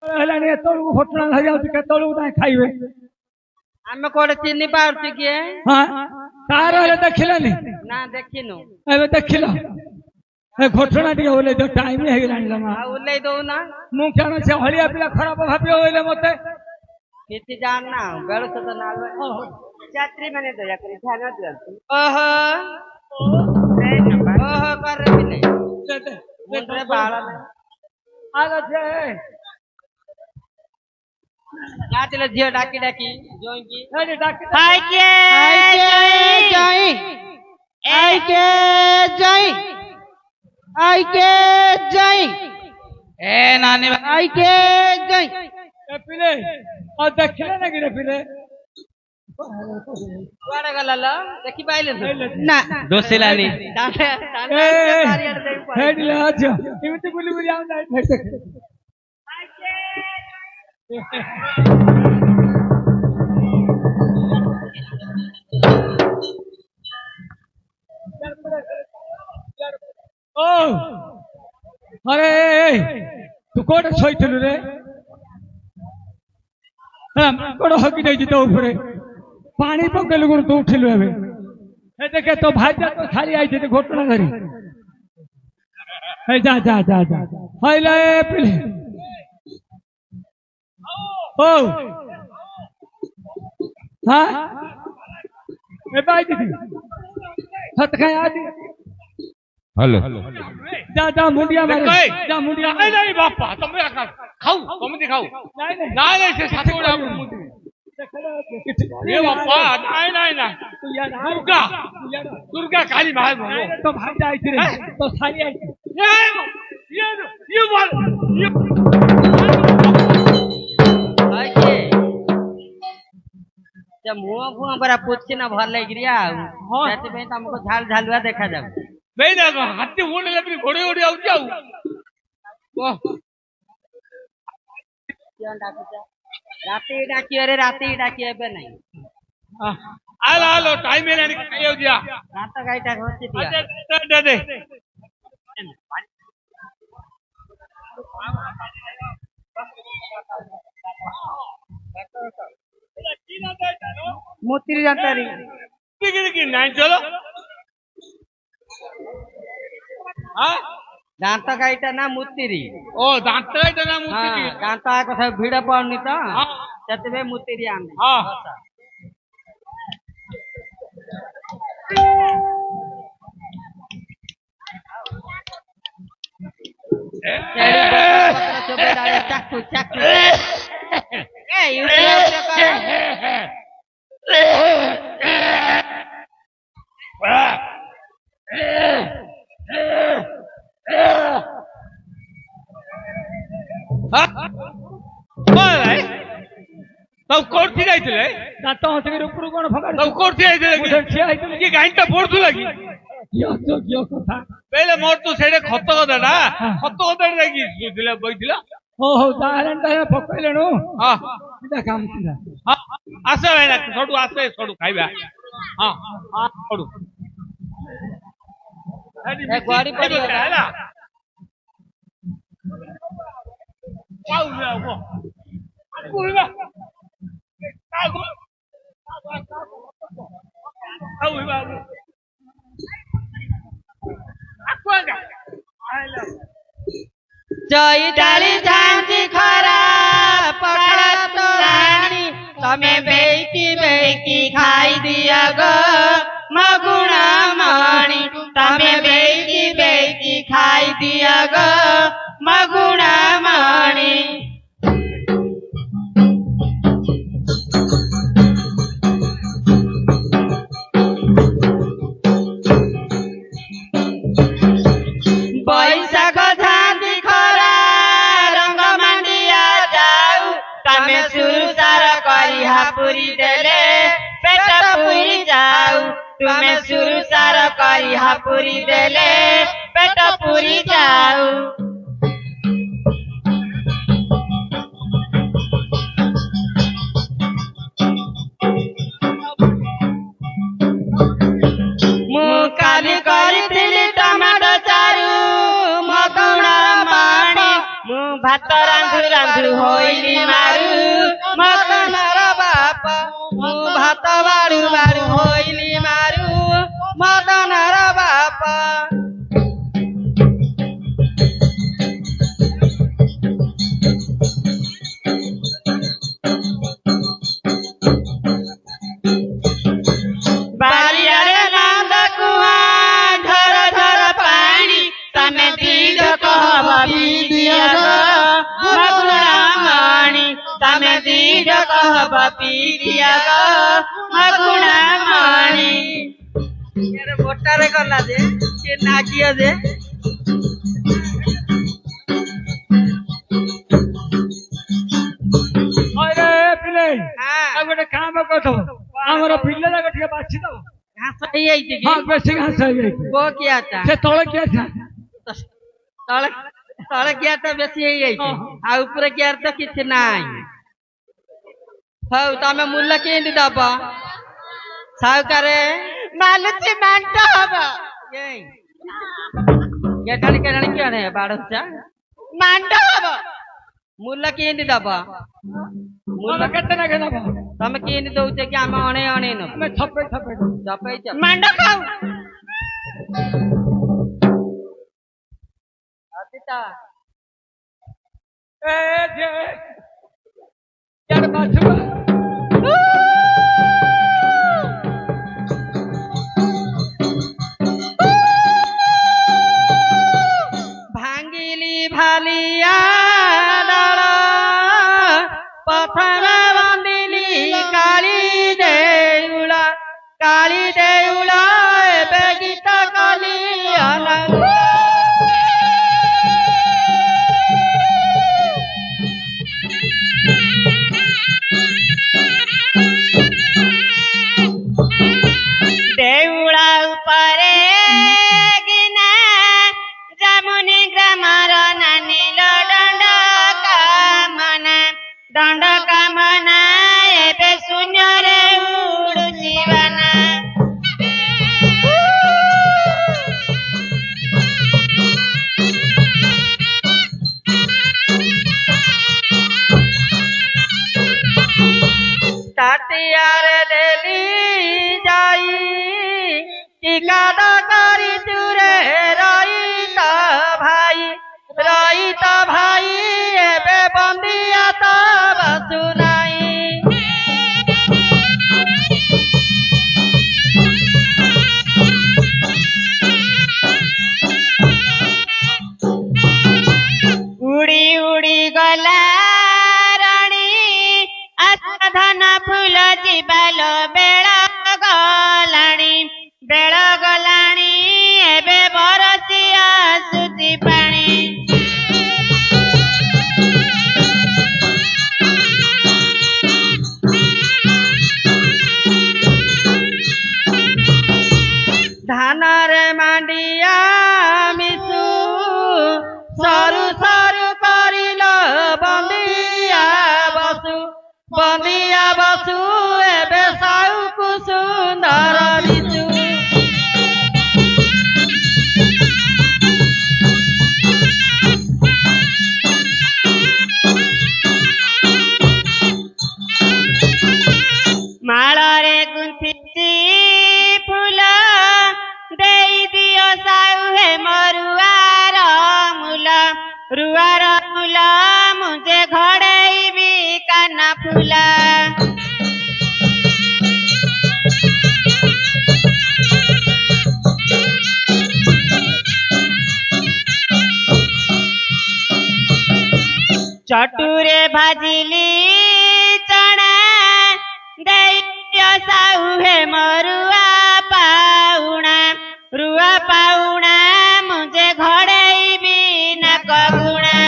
ହେଲାଣି ଏତେବେଳକୁ ଘଟଣା ହେଇଯାଉଛି କେତେବେଳକୁ ତାଙ୍କେ ଖାଇବେ ଆମେ କୋଉଠି ଚିହ୍ନି ପାରୁଛୁ କିଏ ହଁ କାହାର ହେଲେ ଦେଖିଲେନି ନା ଦେଖିନୁ ଏବେ ଦେଖିଲ ଏ ଘଟଣା ଟିକେ ଓହ୍ଲେଇ ଦିଅ ଟାଇମ ହେଇଗଲାଣି ଜମା ଆଉ ଓହ୍ଲେଇ ଦଉନା ମୁଁ କଣ ସେ ହଳିଆ ପିଲା ଖରାପ ଭାବିବ ବୋଇଲେ ମତେ କିଛି ଜାଣିନା ବେଳୁ ତ ନା ଯାତ୍ରୀ ମାନେ ଦୟାକରି ଧ୍ୟାନ ଦିଅନ୍ତୁ ଓହୋ ଓହୋ କରେ ପିଲେ ମୁଣ୍ଡରେ ବାଳ ନାଚିଲେ ଝିଅ ଡାକି ଡାକି ଜଇକି ए नानी भाई के जय पिले और देखिले ना गिरे पिले କୁଆଡେ ଗଲା ଲ ଦେଖି ପାଇଲେ ना दोसिलानी ହେଡିଲେ ଆଛ ଏମିତି ବୁଲି ବୁଲି ଆଉ ନାଇଁ ଦେଖ ଓ अरे तू कोड शोइथिलु रे हम कोड हकी जाई तो ऊपर पानी पकेलु गुण तू उठिलु एबे ए देखे तो भाजा तो थाली आई थी घटना धरी ए जा जा जा जा हाइले पिले ओ हां ए बाई दी हत खाए आदी हेलो जा जा मुंडिया मारे जा मुंडिया नहीं नहीं बापा तुम खाऊ तुम दिखाओ नहीं नहीं से साथ उड़ा मुंडी ये बापा नहीं नहीं नहीं दुर्गा दुर्गा काली भाई बोलो तो भाई जाई थी रे तो थाली आई ये बोल ये आके जब मुंह फुआ बरा पुछी ना भर लग रिया हां सेते पे तुमको झाल झालुआ देखा जाऊ नहीं ना हाथी उड़ ले अपनी घोड़े उड़ी आउ जाऊ वाह क्यों डाकुचा राती डाकी अरे राती डाकी एबे नहीं आलो आलो टाइम है नहीं खाइयो दिया रात गाइटा होती दिया दे दे मोती जानता रही की नहीं चलो हाँ दांत गाइटा ना मुत्तिरी ओ दांत गाइटा ना मुत्तिरी दांत कथा भिड़ पड़नी तो सेते मुत्तिरी आने हाँ चाकू चाकू तब कोठी जाइथिले दांत हसके ऊपर कोन फगाड़ तब कोठी जाइथिले छिया आइथिले की गाइटा पड़थु लागी कियो कथा पहले मोर तो सेडे खत गदडा लागी सुदिला बैथिला हो हो दाहरन दाहरन पकइलेनु हां सीधा काम सीधा हां आसे भाई छोडू आसे छोडू खाइबा हां हां छोडू ए गाड़ी पड़ी हैला वाउ रे वो पुरला आगो आउ बाबू आक्वागा आइला जय डाली झांसी खरा पकड़ तो रानी तमे बेकी खाई दिया गो मगुणा मणि तमे बेकी खाई दिया गो मगुणा मणि बैशाख झांसी खरा रंग मंडिया जाऊ तमे सुरसार करी हापुरी देले पेट पुरी जाऊ तुमे सुरसार करी हापुरी देले पेट पुरी जाऊ मु काली करी टमाटो चारू मगुणा माणी मु भात रांधु ବାଳୁ ରାନ୍ଧୁ ହୋଇଲି ମାରୁ ମଦନର ବାପା ମୁଁ ଭାତ ବାଳୁ ବାଳୁ ହୋଇଲି ମାରୁ ମଦନର ବାପା। ବାରିଆଡେ ନାଦ କୁଆ ଝର ଝର ପାଣି ତମେ ଦିଜ କହ ପିଦିଅ ମଗୁଣା ମଣି ତମେ ଦିଜ କହ ପିଦିଅ ମଗୁଣା ମଣି। ଗୋଟାରେ ଗଲା ଯେ ସେ ନାଗିଅ ଯେ अरे पिले अब गोटे काम करथो हमर पिले जाक ठीक बाछि दो घास ହେଇଯାଇଛି କି? हां बेसी घास है वो किया था से तळे किया था ତଳେ ତଳେ କିଆର ତ ବେଶୀ ହେଇଯାଇଛି ଆଉ ଉପରେ କିଆର ତ କିଛି ନାହିଁ। ହଉ ତମେ ମୂଲ୍ୟ କେମିତି ଦବ? ସାହୁକାରେ ମାନୁଛି ମାଣ୍ଟ ହବ କେଟାଣି କେଟାଣି କିଣେ ବାଢୁଛ ମାଣ୍ଟ ହବ ମୂଲ୍ୟ କେମିତି ଦବ? मोला केते ना गेना ତମେ କେମିତି ଦଉଛ କି ଆମେ ଅଣେ ଅଣେ ନବୁ मैं छपे छपे ଚପେଇଛ ମାଣ୍ଡ ଖାଉ ଅତିତା ए जे यार बाछुआ ଭାଙ୍ଗିଲି ଭାଲିଆ ଡାଳ ପଥର ବାନ୍ଧିଲି କାଳି ଦେଉଳ ଏବେ ଗୀତ କଲି ଅନଙ୍ଗ। ଦେଉଳ ଉପରେ ଗିନା ଯାମୁନି ଗ୍ରାମର ନାନିଲ ଦଣ୍ଡ କାମନା ଏବେ ଶୂନ୍ୟରେ ଉଡୁଛି ବାନା। ତାଟିଆରେ ଦେଲି ଯାଇ ଟିକାଦ କରି ଚୁରେ ରହିତ ଭାଇ ଏବେ ବନ୍ଦିଆ ତ ବସୁ ନାହିଁ। ଉଡି ଉଡି ଗଲା ରାଣୀ ଆସାଧନ ଫୁଲ ଯିବାଲ ବେଳ ଗଲାଣି ଏବେ ବରସି ଆସୁଛି ପାଣି। ଧାନରେ ମାଣ୍ଡିଆ ମିଶୁ ସରୁ ସରୁ କରିଲ ବନ୍ଦିଆ ବସୁ ଏବେ ସାଉକୁ ସୁନ୍ଦର ଦିଶୁ। ମାଳରେ ଗୁନ୍ଥିଛି ଫୁଲ ଦେଇ ଦିଅ ସାଉ ହେ ମରୁଆର ମୂଲ ମୁଁ ଯେ ଘଡେଇବି କାନ ଫୁଲ। ଚଟୁରେ ଭାଜିଲି ଚଣା ଦେଇ ଦିଅ ସାଉ ହେ ମରୁଆ ପାଉଣା ମୁଁ ଯେ ଘଡେଇବି ନାକ ଗୁଣା।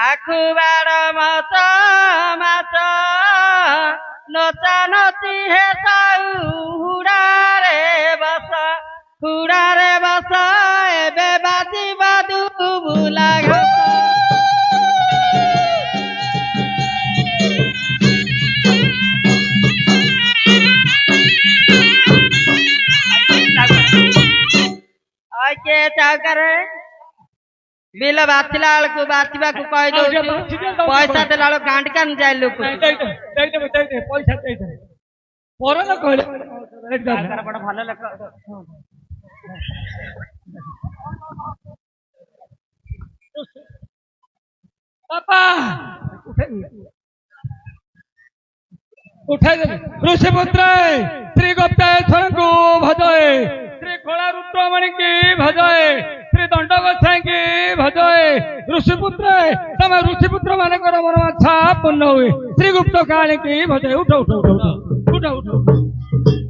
ଆଖୁ ବାଡ଼ ମାଛ ନଚା ନଚି ହେ ସାଉ ହୁଡ଼ାରେ ବସ ଏବେ ବାଜିବା ଦୁବୁଲା ଘାସ। ଆଇକେ ଚାଉକାରେ ବିଲ ବାତିଲା ବେଳକୁ ବାତିବାକୁ କହିଦଉଛି ପଇସା ଦେଲା ବେଳକୁ ଗାଣ୍ଡି କାନି ଯାଏ ଲୋକ ଦେଇଦେବେ ପଇସା ଦେଇଦେବେ ପରେ ନା କହିଲେ ଭଲ ଲୋକ ବାପା ଉଠାଇଦେବେ ଋଷିପୁତ୍ରେ ଶ୍ରୀ ଗୁପ୍ତେଶ୍ୱରଙ୍କୁ ଭଜଏ ଶ୍ରୀ ଖୋଳା ରୁଦ୍ରମଣିକି ଭଜଏ ଶ୍ରୀ ଦଣ୍ଡଗୋସାଇଁକି ଭଜଏ ଋଷିପୁତ୍ରେ ତମେ ଋଷିପୁତ୍ର ମାନଙ୍କର ମନମାଚ୍ଛା ପୂର୍ଣ୍ଣ ହୁଏ ଶ୍ରୀ ଗୁପ୍ତ କାଳିକି ଭଜଏ ଉଠ ଉଠ ଉଠ ଉଠ ଉଠ ଉଠ